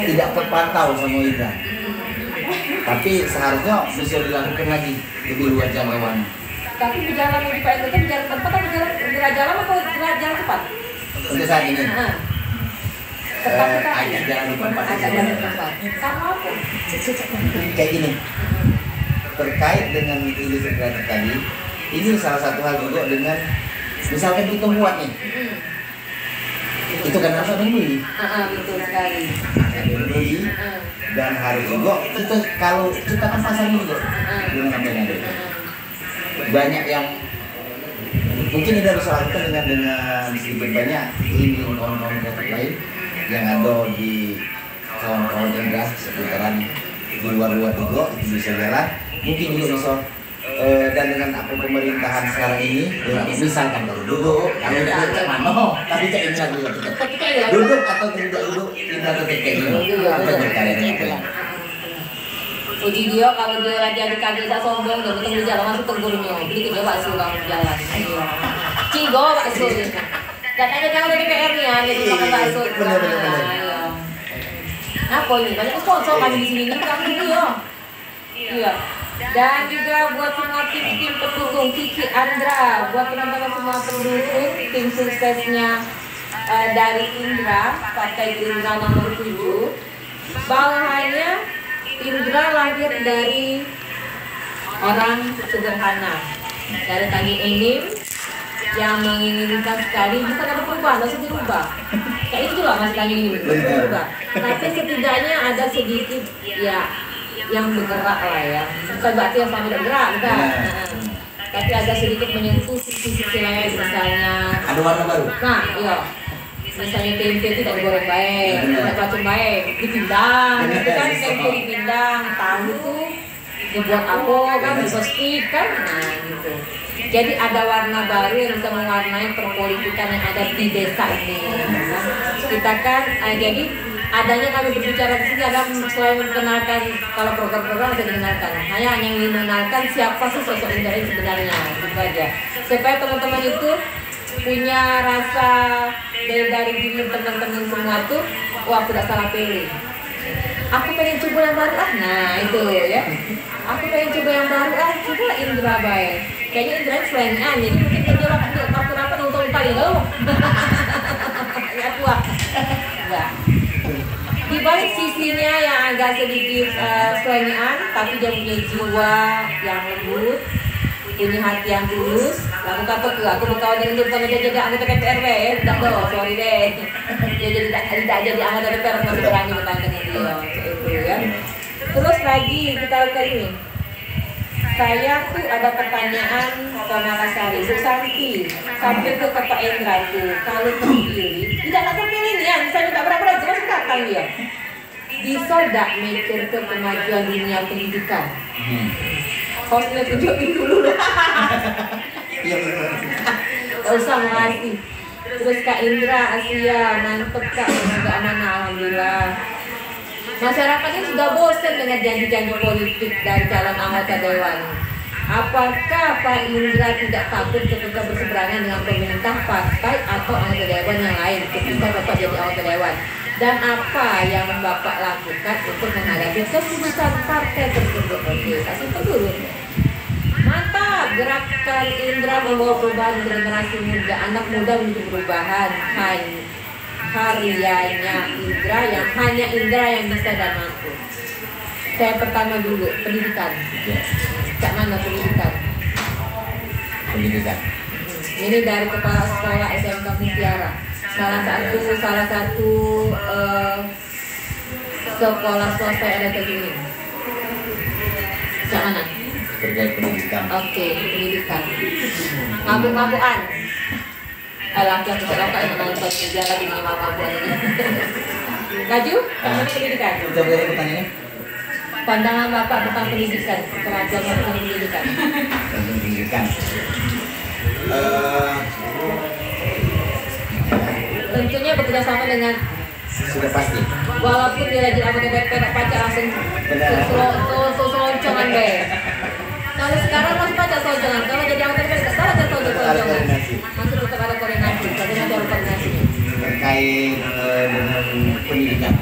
tidak terpantau sama Indra. Tapi seharusnya bisa dilakukan lagi lebih luas jangkauan. Tapi berjalan di Pak Indra itu berjalan tempat atau jalan atau jalan cepat? Untuk saat ini. Agak jalan di tempat. Karena apa? Kayak gini. Terkait dengan industri kreatif tadi, ini salah satu hal juga dengan misalkan kita buat nih. Itu kan harus ada yang beli. Betul sekali. Ada yang beli dan harus juga kita kalau kita kan pasar juga dengan apa yang ada. Banyak yang mungkin tidak bisa lakukan dengan sedikit banyak ini kawan-kawan kreatif lain yang ada di kawan-kawan Indra seputaran di luar-luar juga itu bisa jalan, mungkin juga bisa dan dengan apa pemerintahan sekarang ini misalkan kalau duduk kalau tidak cek mana tapi cek Indra dulu duduk atau tidak duduk Indra tetap kayak gini kita berkarya dengan apa yang uji dia kalau dia lagi ada kaki tak sombong dia betul di jalan masuk tenggurnya beli kerja bakso kamu jalan cigo bakso katanya jangan dari PR-nya jadi makan bakso apa ini banyak sponsor kami di sini kami dulu ya iya. Dan juga buat semua tim pendukung Kiki Andra, buat teman-teman semua pendukung tim suksesnya dari Indra, Partai Gerindra nomor 7. Bawahannya Indra lahir dari orang sederhana, dari Tani Enim yang menginginkan sekali bukan ada perubahan, harus dirubah. kayak itu juga masih tanya ini juga. Tapi setidaknya ada sedikit ya yang bergerak lah ya. Bukan berarti yang sampai bergerak, bukan. Tapi agak sedikit menyentuh sisi-sisi lain, misalnya ada warna baru. Nah, iya. Misalnya tempe itu tidak digoreng baik, tidak bacem baik, dipindang, itu kan tempe dipindang, tahu tuh dibuat apa kan, dipostik kan, nah gitu. Jadi ada warna baru yang bisa mewarnai perpolitikan yang ada di desa ini. Kita kan, jadi adanya kami berbicara di sini adalah selain memperkenalkan kalau program-program bisa dikenalkan, hanya ingin mengenalkan siapa sih sosok Indra ini sebenarnya, gitu aja. Supaya teman-teman itu punya rasa dari diri teman-teman semua tuh, wah aku udah salah pilih. Aku pengen coba yang baru ah, nah itu ya. Aku pengen coba yang baru ah, coba Indra baik. Kayaknya Indra selengan, jadi mungkin dia waktu apa nonton kali lo. Ya kuat. Enggak. Di balik sisinya yang agak sedikit selengan, tapi dia punya jiwa yang lembut, punya hati yang tulus. Lalu kata aku berkawan dengan dia bukan jadi anggota DPR ya, tidak loh, sorry deh. Dia tidak jadi anggota DPR masih berani bertanya dengan dia, itu ya. Terus lagi kita lihat ini. Saya tuh ada pertanyaan ke Makasari, Bu Santi, sampai ke Pak Indra tuh, kalau terpilih, tidak terpilih nih ya, misalnya tak berapa jelas datang dia. Bisa tidak mikir ke kemajuan dunia pendidikan? Hostnya tunjukin dulu lah. Gak usah makasih. Terus Kak Indra, Asia, mantep Kak, juga amanah alhamdulillah. Masyarakatnya sudah bosan dengan janji-janji politik dari calon anggota dewan. Apakah Pak Indra tidak takut ketika berseberangan dengan pemerintah, partai atau anggota dewan yang lain ketika Bapak jadi anggota dewan? Dan apa yang Bapak lakukan untuk menghadapi keputusan partai tersebut? Oke, kasih itu dulu. Mantap, gerakan Indra membawa perubahan generasi muda, anak muda menuju perubahan. Karyanya Indra yang hanya Indra yang bisa dan mampu. Saya pertama dulu pendidikan. Cak mana pendidikan? Pendidikan. Ini dari kepala sekolah SMK Mutiara. Salah satu sekolah swasta yang ada di sini. Cak mana? Terkait pendidikan. Oke, pendidikan. Mabuk-mabukan. Laki aku suka yang menonton dia lagi dengan mabuk-mabukan ini. Laju, bagaimana pendidikan? Kita beri pertanyaannya. Pandangan Bapak tentang pendidikan, kerajaan tentang pendidikan. Pendidikan. Tentunya bekerja sama dengan Sudah pasti. walaupun dia lagi anggota DPR pacar langsung seloncongan deh. Kalau sekarang masih pacar seloncongan, kalau jadi anggota DPR nggak salah seloncongan. Masih tetap ada koordinasi, tapi nanti ada koordinasinya. Terkait dengan pendidikan.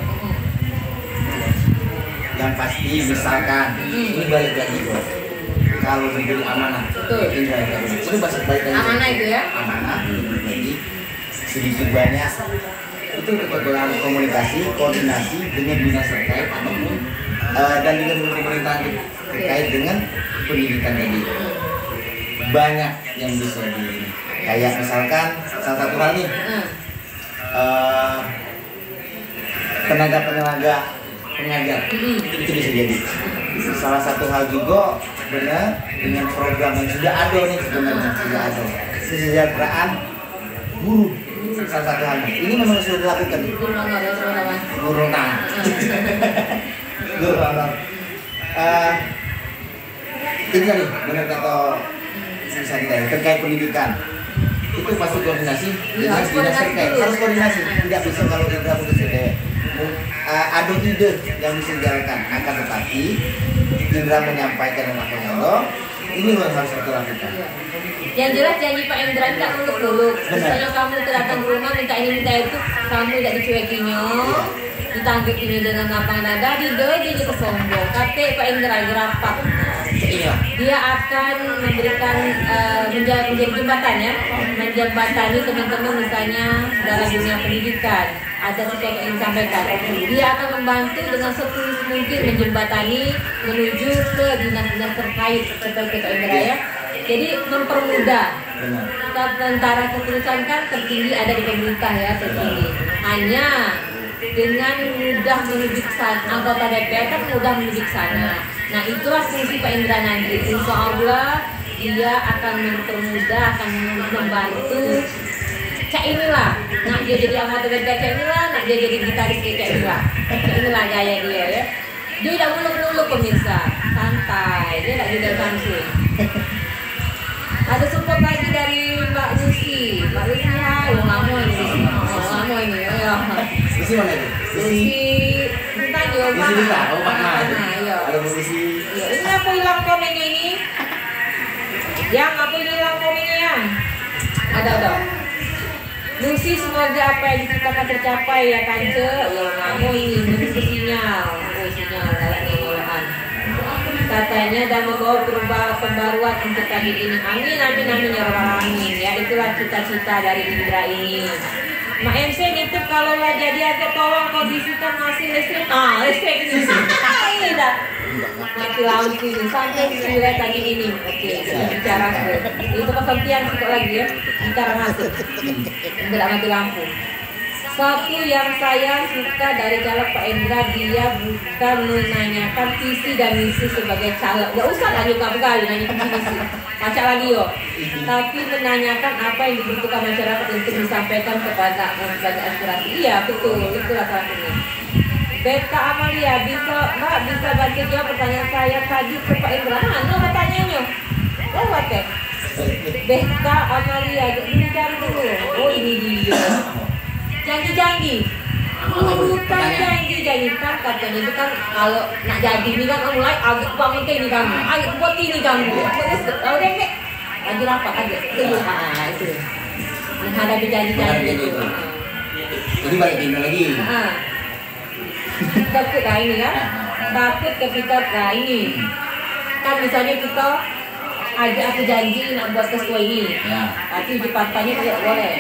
Yang pasti misalkan ini balik lagi bro. Kalau menjadi amanah, itu balik lagi. Amanah itu ya? Amanah, lagi sedikit banyak itu kebetulan komunikasi, koordinasi dengan dinas terkait ataupun dan dengan pemerintahan terkait dengan pendidikan tadi. Banyak yang bisa kayak misalkan salah satu hal nih tenaga pengajar itu bisa jadi salah satu hal juga benar dengan program yang sudah ada nih sebenarnya sudah ada kesejahteraan guru salah satu halnya ini memang sudah dilakukan guru honor ini tadi benar kata bisa ditanya terkait pendidikan itu pasti koordinasi dengan dinas terkait harus koordinasi tidak bisa kalau tidak bekerja ada ide yang bisa dijalankan akan tetapi Indra menyampaikan dengan pengaruh ini yang harus kita lakukan. Yang jelas janji Pak Indra tidak muluk-muluk. Misalnya kamu datang ke rumah minta ini minta itu, kamu tidak dicuekinya, ditanggapinya dengan lapang dada, dia kesombong. Kata Pak Indra gerapak. Dia akan memberikan menjadi jembatan ya, menjembatani teman-teman misalnya dalam dunia pendidikan. Ada sesuatu yang disampaikan. Dia akan membantu dengan setulus mungkin menjembatani menuju ke dinas-dinas terkait seperti Pak Indra ya. Jadi mempermudah. Sementara keputusan kan tertinggi ada di pemerintah ya tertinggi. hanya dengan mudah menuju ke sana. Anggota DPR kan mudah menuju ke sana. Nah itulah fungsi Pak Indra nanti. Insya Allah dia akan mempermudah, akan membantu Cak inilah. Nah dia jadi anggota DPR Cak inilah, nah dia jadi gitaris kayak Cak inilah. Cak inilah gaya dia ya. Dia tidak muluk-muluk pemirsa, santai. Dia tidak juga langsung. Ada support lagi dari Mbak Lucy. Mbak Lucy, hai, lama ini. Lama ini, ya. Lucy mana itu? Lucy, entah juga. Lucy kita, oh Pak Nah. Iya. Ada Lucy. Ya, ini apa hilang komennya ini? Yang apa ini hilang komennya yang? Ada. Lucy, semoga apa yang diciptakan tercapai ya Kance. Ya lama ini, menunggu sinyal. Sinyal, galak-galakan. Katanya dan membawa pembaruan untuk kali ini. Amin ya rabbal alamin. Ya itulah cita-cita dari Indra ini. Mak MC nitip kalau lah jadi agak tolong kondisikan masih listrik. Listrik ini. Ini dah. Mati lampu ini sampai sore tadi ini. Oke, kita bicara ke. Itu kepentingan sikit lagi ya. Bicara masuk. Tidak mati lampu. Satu yang saya suka dari caleg Pak Indra, dia bukan menanyakan visi dan misi sebagai caleg. Gak usah lah juga kali nanya visi misi, macam lagi yo. Tapi menanyakan apa yang dibutuhkan masyarakat untuk disampaikan kepada sebagai aspirasi. Iya betul, itulah salah satunya. Beta Amalia, Mbak bisa bantu jawab pertanyaan saya tadi ke Pak Indra. Mana pertanyaannya? Lewat ya. Beta Amalia, ini cari dulu. Oh ini dia. Janji-janji, bukan janji kan katanya itu kan kalau nak jadi ini kan mulai agak bangun ini kamu, agak buat ini kamu, terus udah kayak lagi rapat aja, itu itu menghadapi janji-janji itu. Jadi balik ini lagi. Takut lah ini kan, takut ketika ini kan misalnya kita aku janji nak buat ketua ini, tapi di partainya tidak boleh.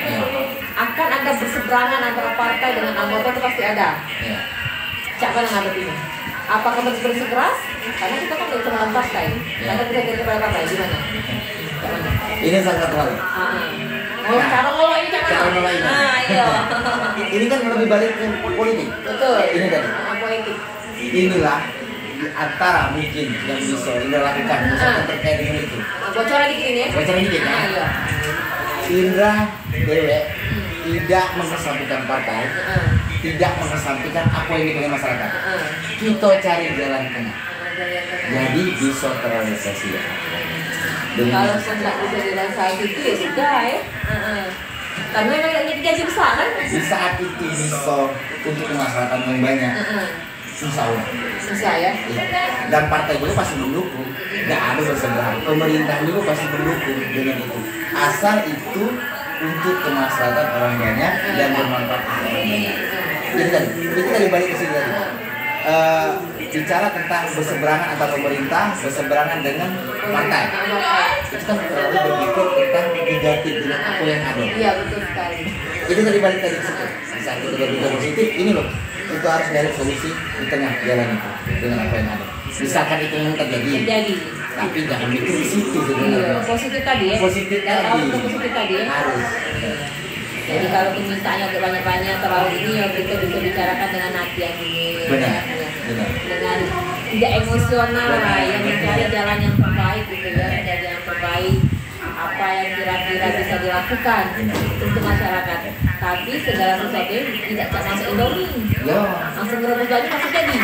Akan ada berseberangan antara partai dengan anggota itu pasti ada. Cak mana ngadep ini? Apakah bersikeras? Karena kita kan tidak pernah partai. Karena kita tidak pernah partai. Gimana? Ini sangat hal. Cara ngolah ini cak mana? Iya. Ini kan lebih balik ke politik. Betul. Ini tadi. Politik. Inilah di antara mungkin yang bisa Indra lakukan misalkan terkait dengan itu. Bocoran dikit ini ya? Bocoran dikit ya? Iya. Indra Dewe tidak mengesampingkan partai, tidak mengesampingkan apa yang dipilih masyarakat. Kita cari jalan tengah. Jadi bisa terrealisasi ya. Kalau tidak bisa direalisasi itu ya sudah ya. Karena memang jadi besar kan? Di saat itu bisa untuk masyarakat yang banyak. Insya Allah. Bisa ya. Dan partai juga pasti mendukung. Nggak ada berseberangan. Pemerintah juga pasti mendukung dengan itu. Asal itu untuk kemaslahatan orang banyak dan bermanfaat untuk orang banyak. Itu tadi balik ke sini tadi. Bicara tentang berseberangan antara pemerintah, berseberangan dengan partai. Itu kan terlalu berpikir tentang negatif dengan apa yang ada. Iya betul sekali. Itu tadi balik tadi ke situ. Saat kita berpikir positif, ini loh. Itu harus dari solusi di tengah jalan itu dengan apa yang ada. Misalkan itu yang terjadi. Tapi jangan mikir di situ sebenarnya. Positif tadi ya. Positif tadi. Positif tadi ya. Harus. Jadi kalau permintaannya banyak-banyak terlalu ini ya kita bisa bicarakan dengan hati yang ini. Benar. Dengan tidak emosional lah, yang mencari jalan yang terbaik gitu ya, jalan yang terbaik. Apa yang kira-kira bisa dilakukan untuk masyarakat. Tapi segala sesuatu tidak masuk Indomie. Langsung merebus lagi masih jadi.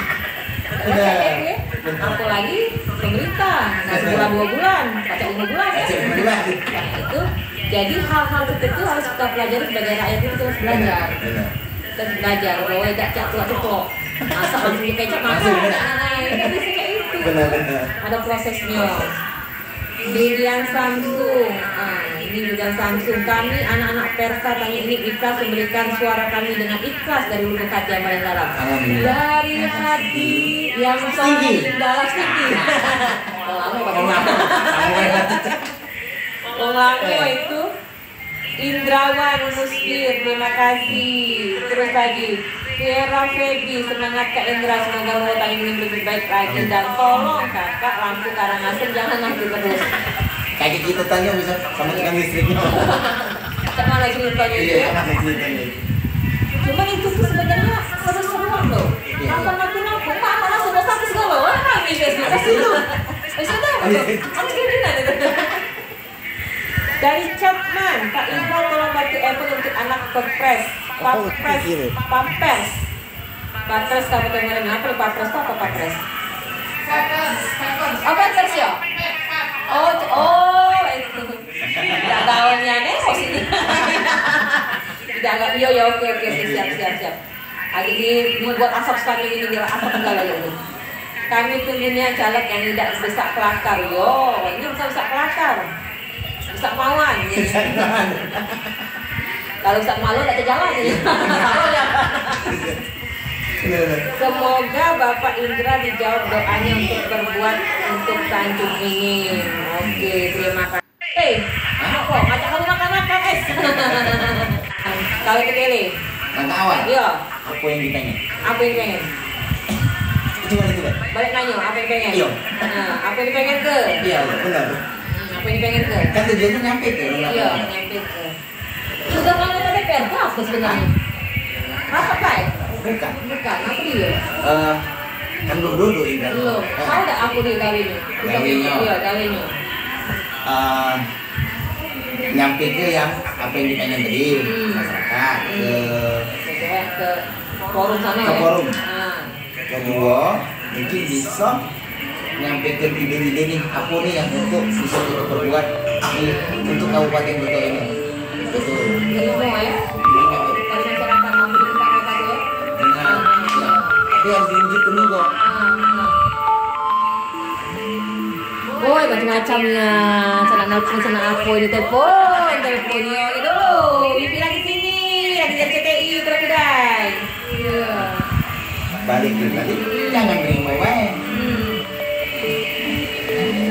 Ya. Apalagi pemerintah, nah sebulan 2 bulan, kacau 5 bulan. Nah, itu jadi hal-hal seperti itu harus kita pelajari sebagai rakyat itu harus belajar. Kita harus belajar bahwa tidak cak tua ceplok. Masa langsung kecap masa. Nah, ini bisa kayak itu. Ada prosesnya. Lilian Samsung, ini juga Samsung. Kami anak-anak Persa tanya ini ikhlas memberikan suara kami dengan ikhlas dari lubuk hati yang paling dalam. Dari hati yang paling dalam tinggi. Lama itu Indrawan Musfir, terima kasih. Terus lagi Vera Febi, semangat Kak Indra, semoga mau tanya ini lebih baik lagi. Dan tolong kakak lampu Karangasem jangan mati terus. Kayak kita tanya bisa sama dengan listriknya. Sama lagi ceritanya itu ya. Cuman itu tuh sebenarnya seru-seruan loh. Nonton naku-naku, Pak, langsung bosan segala loh. Kami Facebook. Maksudnya apa tuh? Kamu kira itu. Dari Chatman, Pak Indra tolong bantu Evan untuk anak Pampers. Pampers apa teman-teman? Apa Pampers itu apa Pampers? Oh, Pampers ya? Oh, itu. Tidak gaulnya nih, posisi. Tidak agak, iya, oke, siap. Lagi dibuat asap sekali ini, dia asap segala itu. Kami tunggunya caleg yang tidak bisa kelakar, ini bisa kelakar. Bisa mauan. Kalau bisa malu tidak jalan ya. Semoga Bapak Indra dijawab doanya untuk berbuat untuk Tanjung ini. Oke, terima kasih. Apa? Ngajak kamu makan es. Kalau itu Kelly. Langkah awal. Iya. Apa yang dipengen? Apa yang pengen? Cuma itu kan. Balik nanya, apa yang pengen? Iya. Apa yang pengen ke? Iya, benar. Apa yang pengen ke? Kan tujuannya nyampe ke. Iya, nyampe ke. Sudah kalau ada DPR itu apa sebenarnya? Rapat Pak? Bukan. Apa dia? Kan belum duduk ini kan. Belum. Tahu tak aku dia gawinya? Iya, gawinya. Nyampe ke yang apa yang dipengen tadi masyarakat ke forum sana ya. Ke forum. Kedua mungkin bisa nyampe ke ide-ide nih apa nih yang untuk bisa kita perbuat untuk kabupaten Buto ini. Betul. Jadi mau ya? Kalau masyarakat mampu kita kata ya. Benar. Tapi harus diwujud dulu kok. Woi, macam-macamnya. Sana nelfon, sana apa ini teleponnya itu loh. Wifi lagi sini, lagi dari CTI kedai. Iya. Balik. Jangan terima wae.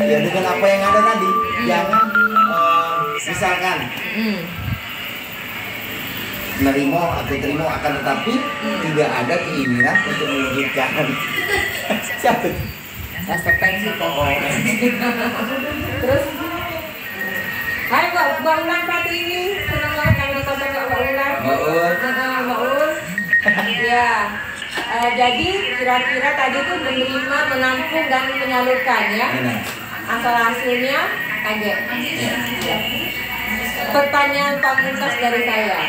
Ya dengan apa yang ada tadi, jangan misalkan nerimo atau terima akan tetapi tidak ada keinginan untuk mewujudkan. Siapa? Ekspektasi kok. Terus, hai Mbak Ulan Pratiwi, senang banget kami ditonton Mbak Ulan. Mbak Ul. Ya. Jadi kira-kira tadi tuh menerima, menampung dan menyalurkan ya. Asal hasilnya kaget. Ya. Pertanyaan pamungkas dari saya.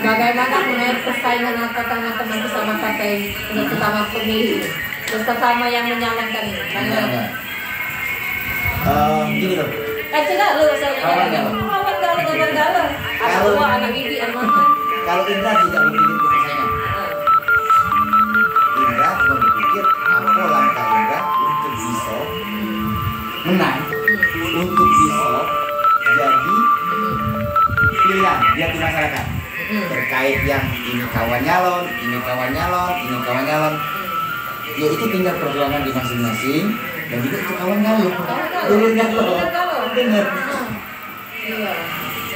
Bagaimana mengenai persaingan antara teman-teman bersama partai bersama pemilih, bersama yang menyalonkan ini? Gini loh. Tidak lu saya galau. Ada dua anak bibi mana? Kalau Indra tidak berpikir ke persaingan, Indra cuma berpikir apa langkah Indra untuk bisa menang, untuk bisa jadi pilihan di hati masyarakat terkait yang ini kawan nyalon, ya itu tinggal perjuangan di masing-masing dan juga itu kawan nyalon, benar.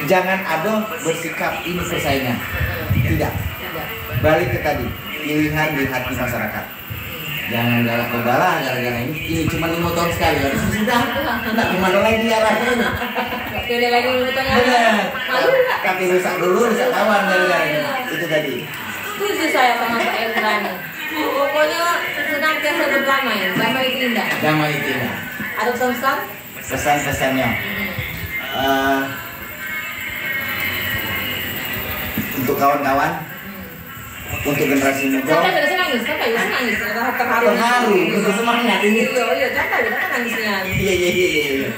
Jangan ada bersikap ini persaingan, tidak. Balik ke tadi pilihan di hati masyarakat. Jangan galak kebala gara-gara ini cuma 5 tahun sekali harus sudah nggak kemana lagi arahnya ini. Pilih lagi benar. Tapi rusak kawan gara-gara ini. Itu tadi. Setuju saya sama Pak Endran. Pokoknya senantiasa berdamai. Damai itu indah. Ada pesan? Pesan-pesannya. Untuk kawan-kawan, untuk generasi muda. Sampai nangis. Terharu. Untuk semangat ini. Iya, jangan nangisnya. Iya.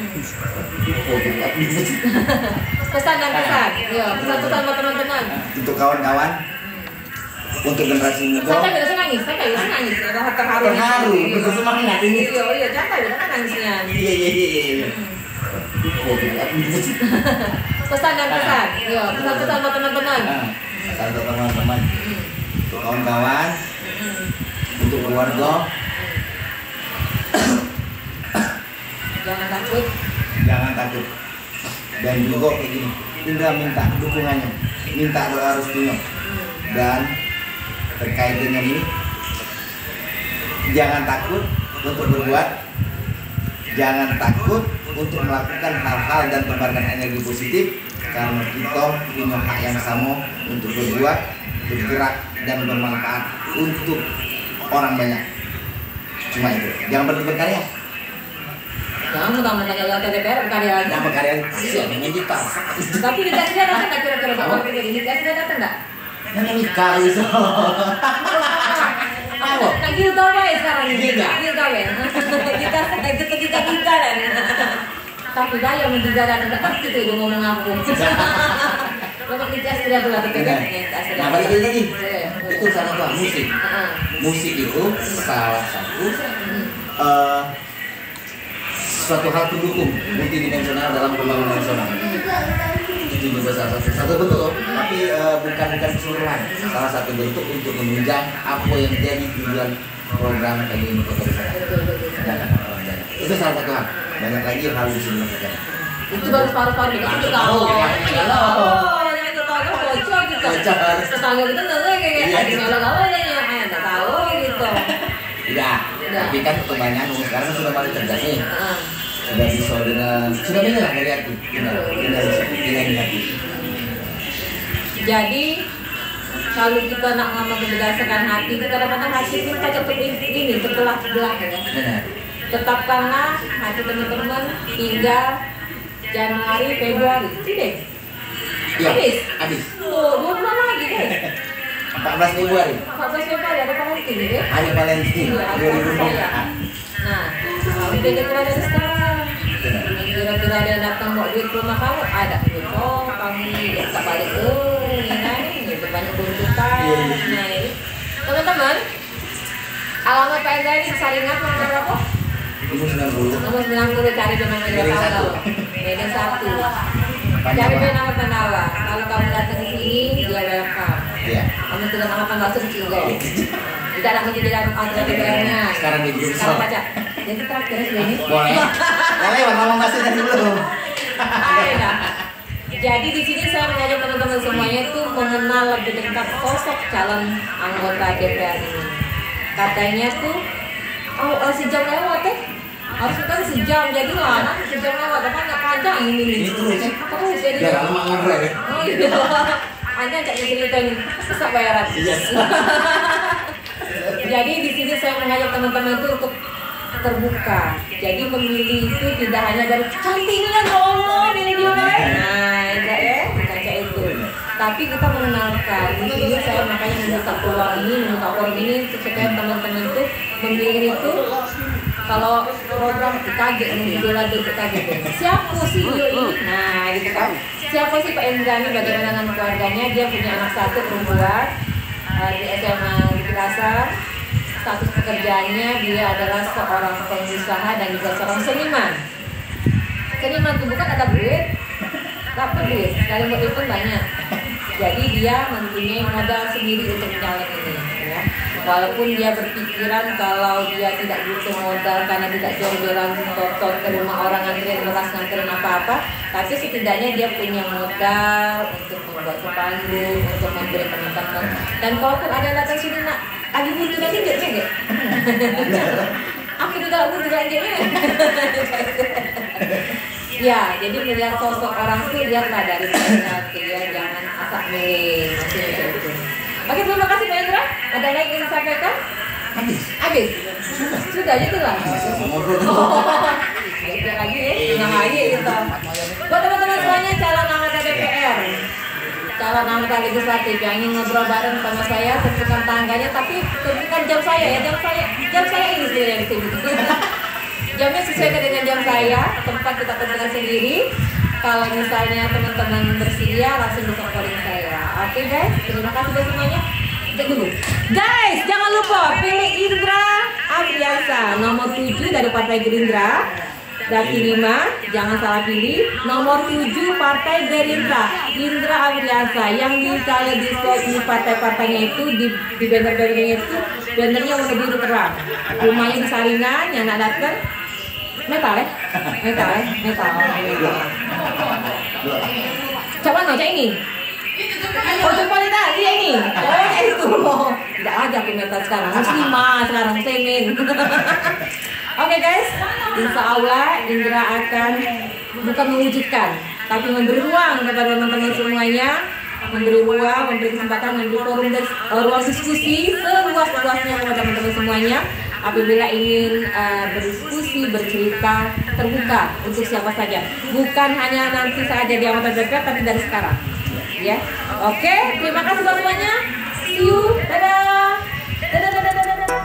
Pesan dan pesan. Iya, pesan-pesan buat teman-teman. Untuk kawan-kawan, untuk generasi muda. Sampai nangis. Terharu. Untuk semangat ini. Iya, jangan nangisnya. Iya. Pesan dan pesan. Iya, pesan-pesan buat teman-teman. Pesan untuk teman-teman. Untuk kawan-kawan, untuk keluarga, jangan takut. Dan juga kayak gini, Indra minta dukungannya, minta doa restunya. Dan terkait dengan ini, jangan takut untuk berbuat, jangan takut untuk melakukan hal-hal dan menebarkan energi positif, karena kita punya hak yang sama untuk berbuat, bergerak dan bermanfaat untuk orang banyak. Cuma itu, jangan berhenti berkarya. Jangan mentang-mentang anggota DPR berkarya lagi. Nah, berkarya sih dengan kita. Tapi Nika Sida datang nggak kira-kira bapak pikir Nika Sida datang nggak? Mana nikah itu? Apa? Nah, Gilga wae sekarang ini. Gilga? Gilga wae. Kita dan. Tapi gaya menduga dan tetap gitu dia ngomong aku. Bapak Nika Sida tuh datang kan? Nah, balik lagi. Itu salah satu musik. Musik itu salah satu suatu hal pendukung multidimensional dalam pembangunan nasional. Itu juga salah satu bentuk, tapi bukan keseluruhan. Salah satu bentuk untuk menunjang apa yang jadi tujuan program kayak ini kota wisata. Itu salah satu hal. Banyak lagi yang harus dilakukan. Itu baru paru-paru kita sudah tahu. Oh, yang itu tahu bocor gitu. Tetangga kita nggak kayak galau-galau aja, nggak tahu gitu. Tidak, tapi kan kebanyakan sekarang sudah paling cerdas nih. Sudah bisa sudah benar dari hati, benar hati. Jadi kalau kita nak ngomong berdasarkan hati, itu kadang-kadang hati kita cepat ini terbelah-belah ya. Benar. Tetapkanlah hati teman-teman hingga Januari, Februari, tidak? Ya, habis. Oh, 2 bulan lagi deh. 14 Februari. 14 Februari ada Valentine ya? Hari Valentine 2020. Nah, kamu kira-kira dari sekarang. Kira-kira ada datang mau duit ke rumah kamu, ada. Oh, kamu tak balik ini kan, itu banyak tuntutan. Nah, ini teman-teman, alamat Pak Endra ini Saringan nomor berapa? Nomor 90 cari benang merah tahu. Medan 1. Cari benang penala. Kalau kamu datang ke sini, dia welcome. Iya. Kamu tidak makan bakso di Cigo. Tidak ada menjadi anggota DPR-nya. Sekarang dia juga Sekarang baca. Jadi terakhir ini. Boleh. Boleh, ngomong masih tadi belum. Ayo. Jadi di sini saya mengajak teman-teman semuanya itu mengenal lebih dekat sosok calon anggota DPR ini. Katanya tuh, sejam lewat ya. Harus kan sejam, jadi lama sejam lewat, apa nggak panjang ini. Apa terus jadi? Biar lama ngobrol ya. Oh iya. Anda cak cerita nih, susah bayaran. Jadi di sini saya mengajak teman-teman itu untuk terbuka. Jadi memilih itu tidak hanya dari cantiknya ya Allah, milih dia. Nah, enggak ya, bukan kayak itu. Tapi kita mengenalkan. Di sini saya makanya membuka peluang ini, membuka forum ini supaya teman-teman itu memilih itu. Kalau program kaget nih, lagi kaget. Siapa sih dia ini? Nah, gitu kan. Siapa sih Pak Endra ini? Bagaimana dengan keluarganya? Dia punya anak 1 perempuan di SMA di Dasar. Status pekerjaannya dia adalah seorang pengusaha dan juga seorang seniman. Seniman itu bukan ada duit, dapat duit. Sekali buat itu banyak. Jadi dia mempunyai modal sendiri untuk jalan ini. Ya. Walaupun dia berpikiran kalau dia tidak butuh modal karena tidak jor-joran totot ke rumah orang nganterin beras nganterin apa-apa, tapi setidaknya dia punya modal untuk membuat sepanduk, untuk memberi teman-teman. Dan kalaupun ada yang datang sini nak, lagi butuh nanti gak? Aku juga butuh aja ya. Ya, jadi melihat sosok orang itu lihatlah dari hati ya, jangan asal milih itu. Oke, terima kasih Pak Endra. Ada lagi yang disampaikan? Habis. Sudah gitu lah. Biar lagi ya, tenang lagi gitu. Buat teman-teman semuanya calon anggota DPR, calon anggota legislatif yang ingin ngobrol bareng sama saya, tentukan tangganya, tapi tentukan jam saya ya, jam saya ini sebenarnya di sini. Jamnya sesuai dengan jam saya, tempat kita tentukan sendiri. Kalau misalnya teman-teman bersedia, langsung bisa calling saya. Oke guys, terima kasih buat semuanya. Tunggu. Guys, jangan lupa pilih Indra Afriansa nomor 7 dari Partai Gerindra. Daki 5, jangan salah pilih. Nomor 7 Partai Gerindra, Indra Afriansa. Yang kalau di slide partai-partainya itu di banner-bannernya itu bannernya warna biru terang. Rumahnya di Saringan, yang nak datang metal. Coba nggak ini. Oh, jempolnya tadi ya ini. Oh, ya itu. Tidak ada komentar sekarang. Muslimah sekarang semen. Oke guys, insya Allah Indra akan bukan mewujudkan, tapi memberi ruang kepada teman-teman semuanya, memberi ruang, memberi kesempatan, memberi forum dan ruang diskusi seluas-luasnya kepada teman-teman semuanya. Apabila ingin berdiskusi, bercerita, terbuka untuk siapa saja, bukan hanya nanti saja di anggota DPR, tapi dari sekarang. Ya, oke, terima kasih semuanya. See you, dadah. Dadah, dadah, dadah, dadah.